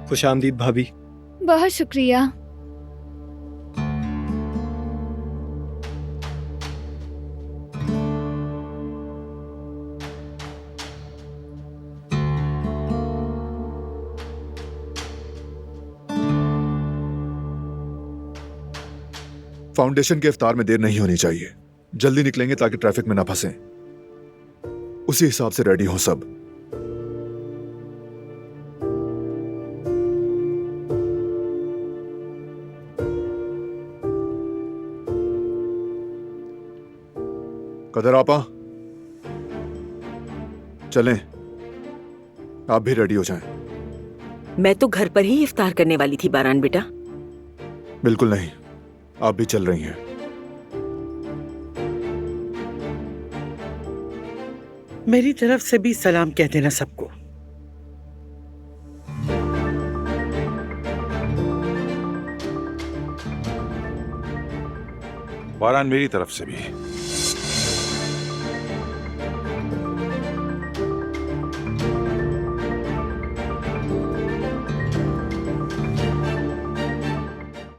खुशामदीद भाभी। बहुत शुक्रिया। फाउंडेशन के इफ्तार में देर नहीं होनी चाहिए। जल्दी निकलेंगे ताकि ट्रैफिक में ना फंसें। उसी हिसाब से रेडी हो सब। कदर आपा, चलें। आप भी रेडी हो जाएं। मैं तो घर पर ही इफ्तार करने वाली थी बारान बेटा। बिल्कुल नहीं, आप भी चल रही हैं। मेरी तरफ से भी सलाम कह देना सबको। बारान मेरी तरफ से भी।